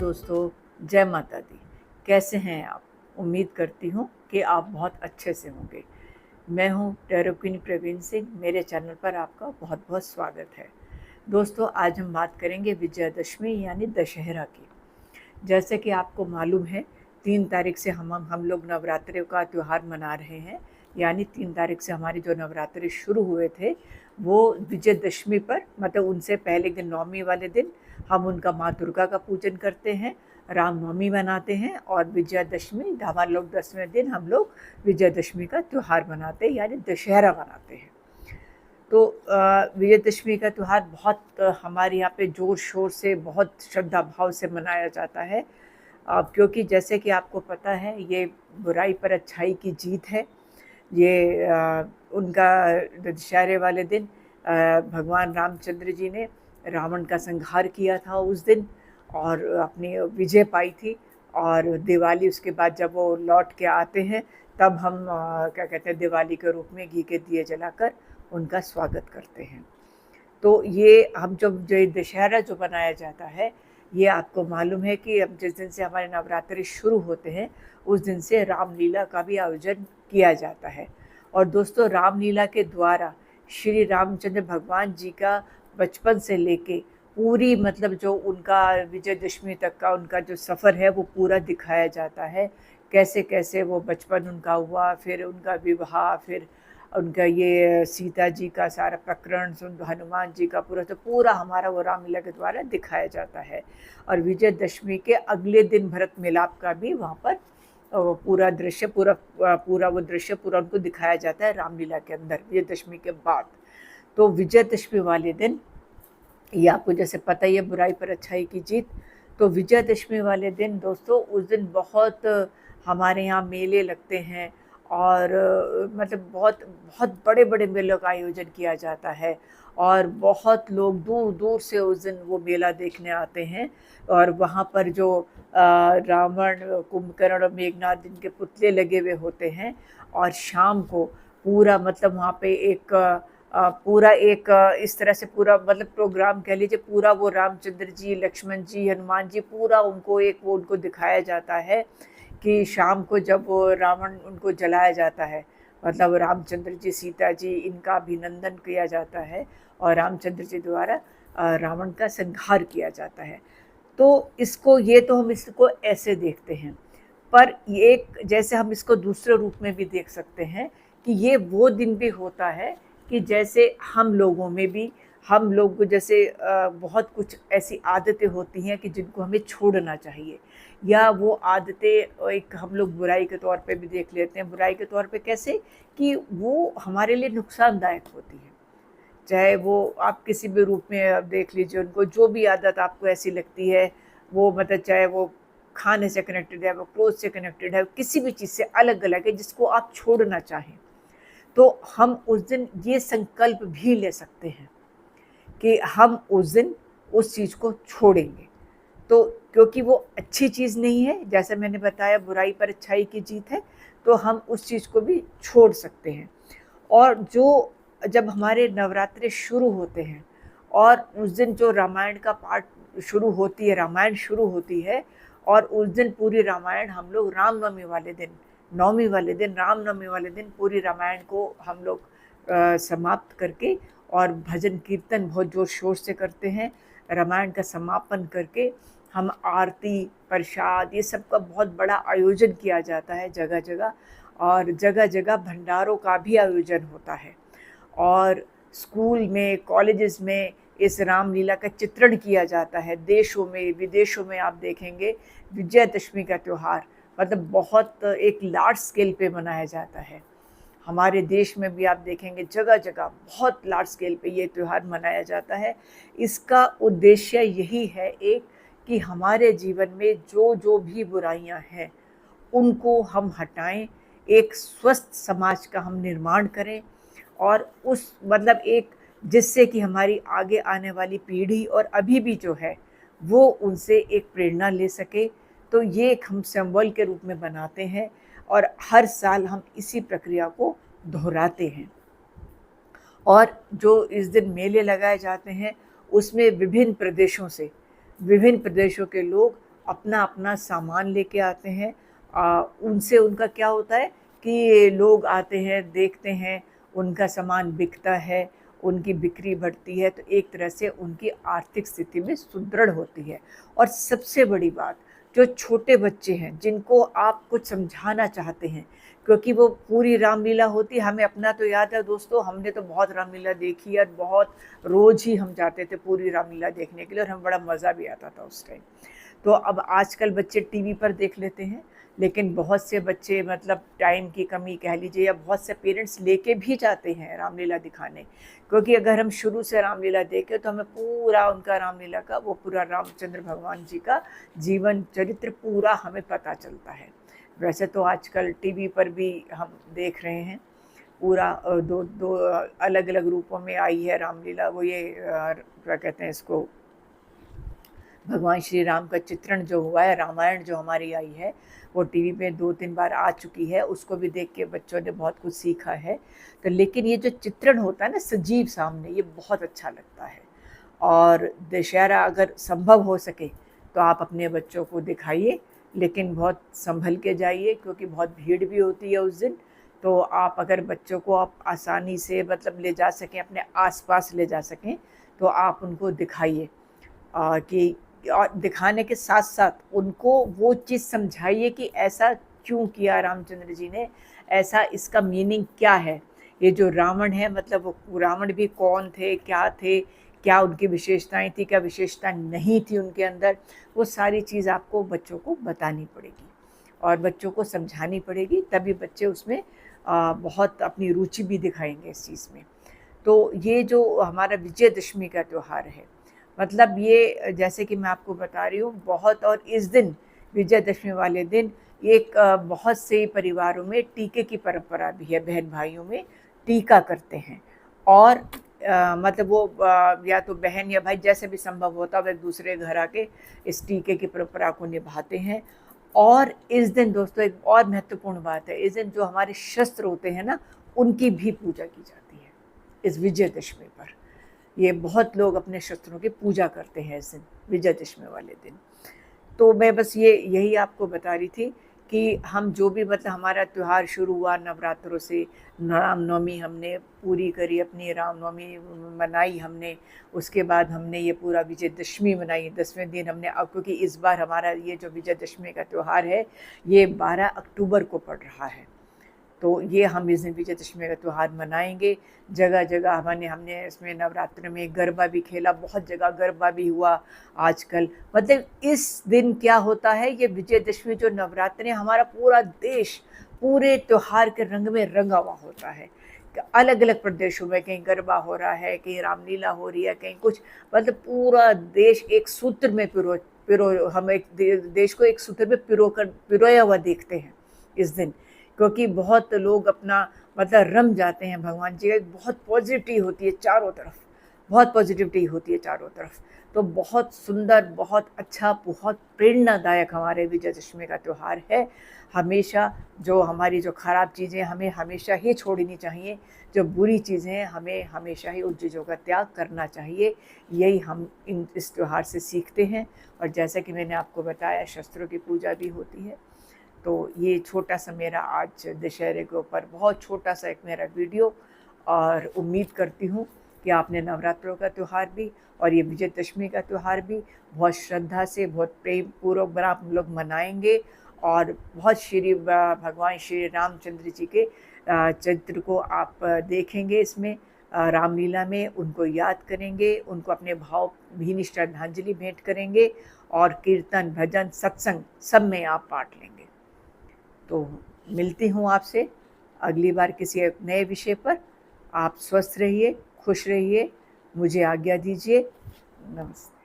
दोस्तों, जय माता दी। कैसे हैं आप? उम्मीद करती हूँ कि आप बहुत अच्छे से होंगे। मैं हूँ टैरो क्वीन प्रवीण सिंह। मेरे चैनल पर आपका बहुत बहुत स्वागत है। दोस्तों, आज हम बात करेंगे विजयदशमी यानी दशहरा की। जैसे कि आपको मालूम है, 3 तारीख से हम लोग नवरात्रि का त्यौहार मना रहे हैं। यानी 3 तारीख से हमारी जो नवरात्रि शुरू हुए थे, वो विजयदशमी पर, मतलब उनसे पहले दिन नवमी वाले दिन हम उनका माँ दुर्गा का पूजन करते हैं, रामनवमी मनाते हैं, और विजयदशमी हमारे लोग 10वें दिन हम लोग विजयदशमी का त्यौहार मनाते हैं, यानी दशहरा मनाते हैं। तो विजयदशमी का त्यौहार बहुत हमारे यहाँ पे ज़ोर शोर से, बहुत श्रद्धा भाव से मनाया जाता है। क्योंकि जैसे कि आपको पता है, ये बुराई पर अच्छाई की जीत है। ये उनका दशहरे वाले दिन भगवान रामचंद्र जी ने रावण का संहार किया था उस दिन, और अपनी विजय पाई थी। और दिवाली उसके बाद जब वो लौट के आते हैं, तब हम क्या कहते हैं, दिवाली के रूप में घी के दिए जलाकर उनका स्वागत करते हैं। तो ये हम जो ये दशहरा जो मनाया जाता है, ये आपको मालूम है कि अब जिस दिन से हमारे नवरात्रि शुरू होते हैं, उस दिन से रामलीला का भी आयोजन किया जाता है। और दोस्तों, रामलीला के द्वारा श्री रामचंद्र भगवान जी का बचपन से लेके पूरी, मतलब जो उनका विजयदशमी तक का उनका जो सफ़र है, वो पूरा दिखाया जाता है। कैसे कैसे वो बचपन उनका हुआ, फिर उनका विवाह, फिर उनका ये सीता जी का सारा प्रकरण, हनुमान जी का पूरा, तो पूरा हमारा वो रामलीला के द्वारा दिखाया जाता है। और विजयदशमी के अगले दिन भरत मिलाप का भी वहाँ पर पूरा दृश्य, पूरा वो दृश्य पूरा उनको दिखाया जाता है रामलीला के अंदर, विजयदशमी के बाद। तो विजयदशमी वाले दिन, ये आपको जैसे पता ही है, बुराई पर अच्छाई की जीत। तो विजयदशमी वाले दिन दोस्तों, उस दिन बहुत हमारे यहाँ मेले लगते हैं, और मतलब बहुत बहुत बड़े बड़े मेलों का आयोजन किया जाता है। और बहुत लोग दूर दूर से उस दिन वो मेला देखने आते हैं। और वहाँ पर जो रावण, कुंभकर्ण और मेघनाथ, जिनके पुतले लगे हुए होते हैं, और शाम को पूरा, मतलब वहाँ पे एक पूरा एक इस तरह से पूरा, मतलब प्रोग्राम कह लीजिए, पूरा वो रामचंद्र जी, लक्ष्मण जी, हनुमान जी, पूरा उनको एक वो उनको दिखाया जाता है कि शाम को जब वो रावण उनको जलाया जाता है, मतलब रामचंद्र जी, सीता जी, इनका अभिनंदन किया जाता है, और रामचंद्र जी द्वारा रावण का संहार किया जाता है। तो इसको, ये तो हम इसको ऐसे देखते हैं, पर एक जैसे हम इसको दूसरे रूप में भी देख सकते हैं कि ये वो दिन भी होता है कि जैसे हम लोगों में भी, हम लोग को जैसे बहुत कुछ ऐसी आदतें होती हैं कि जिनको हमें छोड़ना चाहिए, या वो आदतें एक हम लोग बुराई के तौर पे भी देख लेते हैं। बुराई के तौर पे कैसे कि वो हमारे लिए नुकसानदायक होती है। चाहे वो आप किसी भी रूप में आप देख लीजिए उनको, जो भी आदत आपको ऐसी लगती है, वो मतलब चाहे वो खाने से कनेक्टेड है, वो क्लोथ से कनेक्टेड है, किसी भी चीज़ से अलग अलग है, जिसको आप छोड़ना चाहें, तो हम उस दिन ये संकल्प भी ले सकते हैं कि हम उस दिन उस चीज़ को छोड़ेंगे। तो क्योंकि वो अच्छी चीज़ नहीं है, जैसे मैंने बताया, बुराई पर अच्छाई की जीत है, तो हम उस चीज़ को भी छोड़ सकते हैं। और जो जब हमारे नवरात्रे शुरू होते हैं, और उस दिन जो रामायण का पाठ शुरू होती है, रामायण शुरू होती है, और उस दिन पूरी रामायण हम लोग रामनवमी वाले दिन, नवमी वाले दिन, रामनवमी वाले दिन पूरी रामायण को हम लोग समाप्त करके, और भजन कीर्तन बहुत ज़ोर शोर से करते हैं। रामायण का समापन करके हम आरती, प्रसाद, ये सब का बहुत बड़ा आयोजन किया जाता है जगह जगह, और जगह जगह भंडारों का भी आयोजन होता है। और स्कूल में, कॉलेजेस में इस रामलीला का चित्रण किया जाता है। देशों में, विदेशों में आप देखेंगे विजयदशमी का त्यौहार मतलब बहुत एक लार्ज स्केल पे मनाया जाता है। हमारे देश में भी आप देखेंगे जगह जगह बहुत लार्ज स्केल पे ये त्यौहार मनाया जाता है। इसका उद्देश्य यही है एक, कि हमारे जीवन में जो जो भी बुराइयां हैं उनको हम हटाएं, एक स्वस्थ समाज का हम निर्माण करें, और उस मतलब एक, जिससे कि हमारी आगे आने वाली पीढ़ी और अभी भी जो है वो उनसे एक प्रेरणा ले सके। तो ये एक हम सिंबल के रूप में बनाते हैं, और हर साल हम इसी प्रक्रिया को दोहराते हैं। और जो इस दिन मेले लगाए जाते हैं, उसमें विभिन्न प्रदेशों से, विभिन्न प्रदेशों के लोग अपना अपना सामान लेके आते हैं। उनसे उनका क्या होता है कि लोग आते हैं, देखते हैं, उनका सामान बिकता है, उनकी बिक्री बढ़ती है, तो एक तरह से उनकी आर्थिक स्थिति में सुदृढ़ होती है। और सबसे बड़ी बात, जो छोटे बच्चे हैं जिनको आप कुछ समझाना चाहते हैं, क्योंकि वो पूरी रामलीला होती है, हमें अपना तो याद है दोस्तों, हमने तो बहुत रामलीला देखी है, बहुत रोज़ ही हम जाते थे पूरी रामलीला देखने के लिए, और हमें बड़ा मज़ा भी आता था उस टाइम। तो अब आजकल बच्चे टीवी पर देख लेते हैं, लेकिन बहुत से बच्चे मतलब टाइम की कमी कह लीजिए, या बहुत से पेरेंट्स लेके भी जाते हैं रामलीला दिखाने, क्योंकि अगर हम शुरू से रामलीला देखें तो हमें पूरा उनका रामलीला का, वो पूरा रामचंद्र भगवान जी का जीवन चरित्र पूरा हमें पता चलता है। वैसे तो आजकल टीवी पर भी हम देख रहे हैं पूरा, दो दो अलग अलग रूपों में आई है रामलीला। वो ये क्या कहते हैं इसको, भगवान श्री राम का चित्रण जो हुआ है, रामायण जो हमारी आई है, वो टीवी पे 2-3 बार आ चुकी है, उसको भी देख के बच्चों ने बहुत कुछ सीखा है। तो लेकिन ये जो चित्रण होता है ना सजीव सामने, ये बहुत अच्छा लगता है। और दशहरा अगर संभव हो सके तो आप अपने बच्चों को दिखाइए, लेकिन बहुत संभल के जाइए, क्योंकि बहुत भीड़ भी होती है उस दिन। तो आप अगर बच्चों को आप आसानी से मतलब ले जा सकें, अपने आसपास ले जा सकें, तो आप उनको दिखाइए। कि और दिखाने के साथ साथ उनको वो चीज़ समझाइए कि ऐसा क्यों किया रामचंद्र जी ने, ऐसा इसका मीनिंग क्या है। ये जो रावण है, मतलब वो रावण भी कौन थे, क्या उनकी विशेषताएं थी, क्या विशेषता नहीं थी उनके अंदर, वो सारी चीज़ आपको बच्चों को बतानी पड़ेगी और बच्चों को समझानी पड़ेगी, तभी बच्चे उसमें बहुत अपनी रुचि भी दिखाएंगे इस चीज़ में। तो ये जो हमारा विजयदशमी का त्यौहार है, मतलब ये जैसे कि मैं आपको बता रही हूँ बहुत, और इस दिन विजयदशमी वाले दिन एक बहुत से परिवारों में टीके की परंपरा भी है, बहन भाइयों में टीका करते हैं। और मतलब वो या तो बहन या भाई जैसे भी संभव होता है, वो एक दूसरे घर आके इस टीके की परंपरा को निभाते हैं। और इस दिन दोस्तों एक और महत्वपूर्ण बात है, इस दिन जो हमारे शस्त्र होते हैं ना, उनकी भी पूजा की जाती है इस विजयदशमी पर। ये बहुत लोग अपने शस्त्रों की पूजा करते हैं इस दिन, विजयदशमी वाले दिन। तो मैं बस यही आपको बता रही थी कि हम जो भी मतलब हमारा त्यौहार शुरू हुआ नवरात्रों से, रामनवमी हमने पूरी करी, अपनी रामनवमी मनाई हमने, उसके बाद हमने ये पूरा विजयदशमी मनाई 10वें दिन हमने। अब क्योंकि इस बार हमारा ये जो विजयदशमी का त्यौहार है, ये 12 अक्टूबर को पड़ रहा है, तो ये हम इस दिन विजयदशमी का त्यौहार मनाएंगे। जगह जगह हमने इसमें नवरात्र में गरबा भी खेला, बहुत जगह गरबा भी हुआ आजकल। मतलब इस दिन क्या होता है, ये विजयदशमी जो नवरात्र है, हमारा पूरा देश पूरे त्यौहार के रंग में रंगा हुआ होता है। अलग अलग प्रदेशों में कहीं गरबा हो रहा है, कहीं रामलीला हो रही है, कहीं कुछ, मतलब पूरा देश एक सूत्र में हम एक देश को एक सूत्र में पिरोया हुआ देखते हैं इस दिन, क्योंकि बहुत लोग अपना मतलब रम जाते हैं भगवान जी का। बहुत पॉजिटिविटी होती है चारों तरफ, बहुत पॉजिटिविटी होती है चारों तरफ। तो बहुत सुंदर, बहुत अच्छा, बहुत प्रेरणादायक हमारे विजयदशमी का त्यौहार है। हमेशा जो हमारी जो ख़राब चीज़ें हमें हमेशा ही छोड़नी चाहिए, जो बुरी चीज़ें हैं हमें हमेशा ही उन चीज़ों का त्याग करना चाहिए। यही हम इस त्यौहार से सीखते हैं। और जैसा कि मैंने आपको बताया, शस्त्रों की पूजा भी होती है। तो ये छोटा सा मेरा आज दशहरे के ऊपर बहुत छोटा सा एक मेरा वीडियो, और उम्मीद करती हूँ कि आपने नवरात्रों का त्यौहार भी और ये विजयदशमी का त्यौहार भी बहुत श्रद्धा से, बहुत प्रेम पूर्वक आप लोग मनाएंगे, और बहुत भगवान श्री रामचंद्र जी के चरित्र को आप देखेंगे इसमें, रामलीला में उनको याद करेंगे, उनको अपने भावभीनी श्रद्धांजलि भेंट करेंगे, और कीर्तन, भजन, सत्संग सब में आप पार्ट लेंगे। तो मिलती हूँ आपसे अगली बार किसी एक नए विषय पर। आप स्वस्थ रहिए, खुश रहिए, मुझे आज्ञा दीजिए। नमस्ते।